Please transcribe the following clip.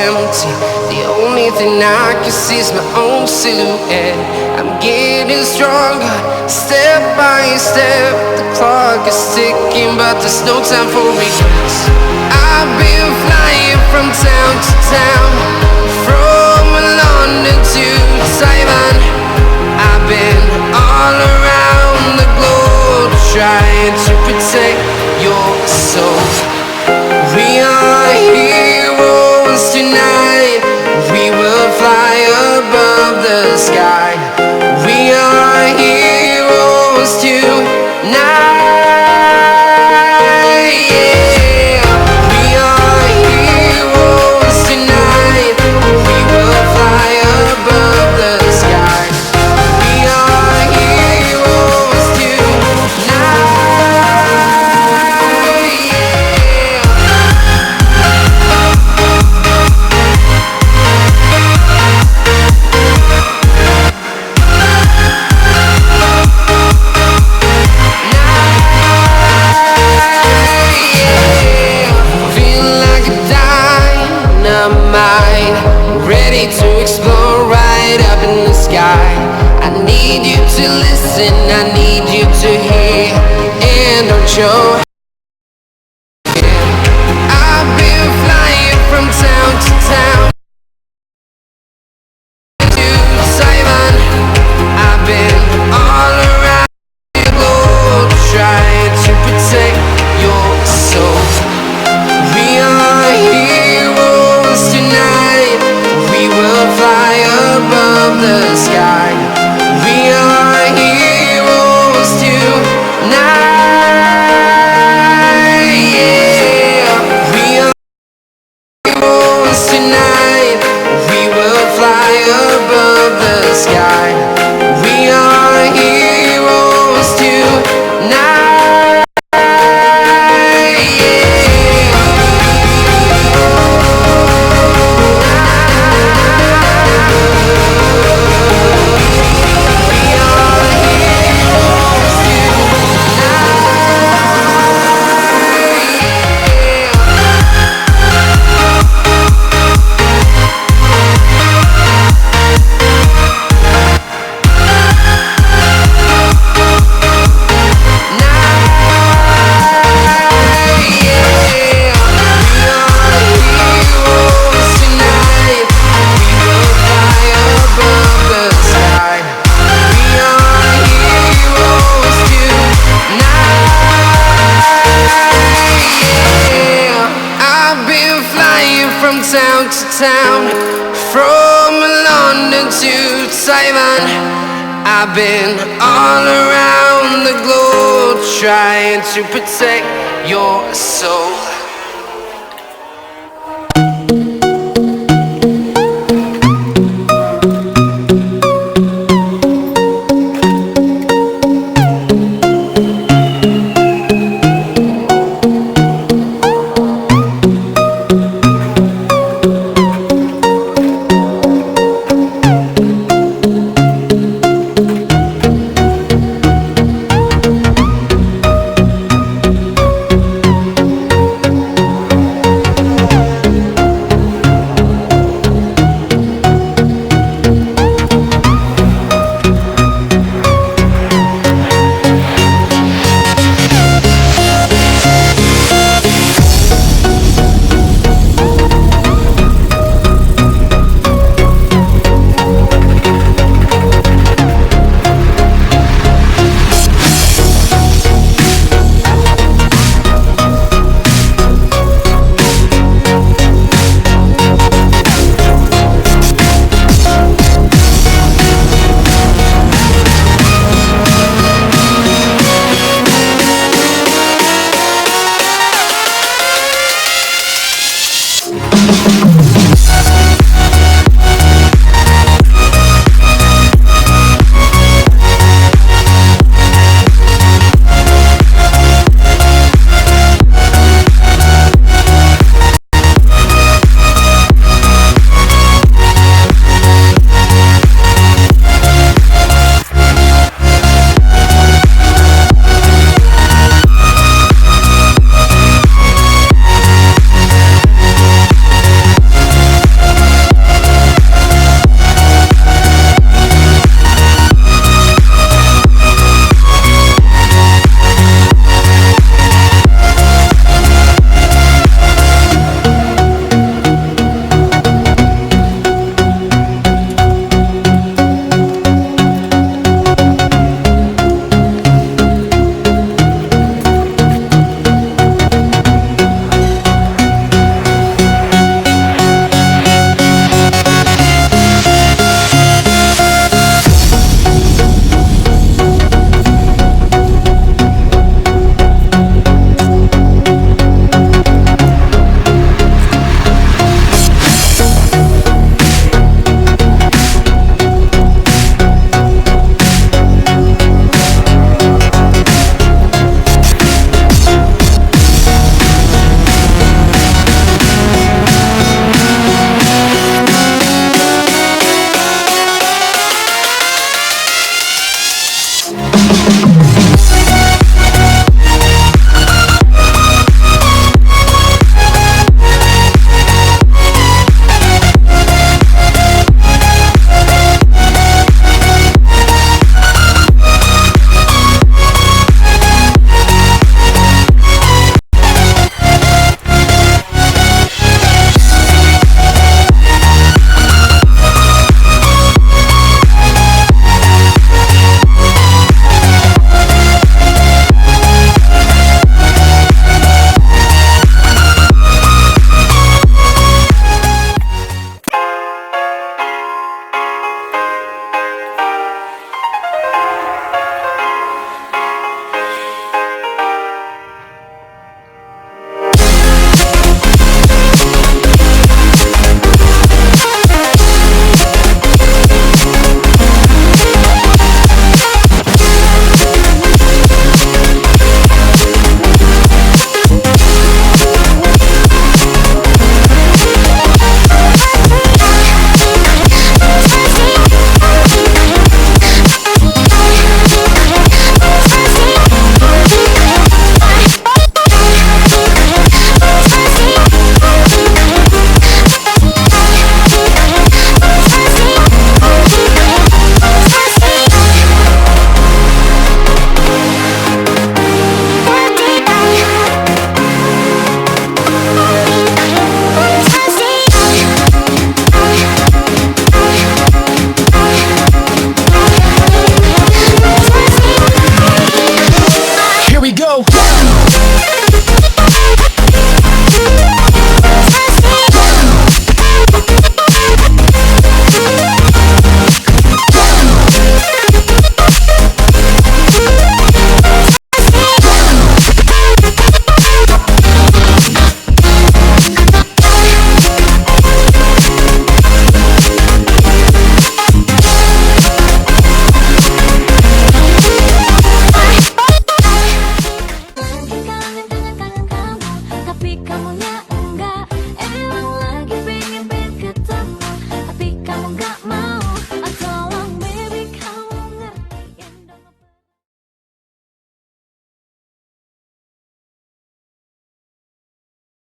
empty. The only thing I can see is my own silhouette. I'm getting stronger, step by step. The clock is ticking, but there's no time for regrets. I've been flying from town to town, from London to Taiwan. I've been all around the globe, trying to protect your soul. We are heroes tonight. We will fly above the sky. We are heroes tonight. Yeah. We are heroes tonight. We will fly above the sky. We are heroes tonight. Ready to explore right up in the sky. I need you to listen, I need you to hear, and don't show. I've been flying from town to town to Taiwan. I've been all around the globe, trying to protect your soul. We are heroes tonight. We will fly above the sky. We are heroes tonight. Yeah. We are heroes tonight. We will fly above the sky. We are heroes tonight. Town to town, from London to Taiwan. I've been all around the globe, trying to protect your soul.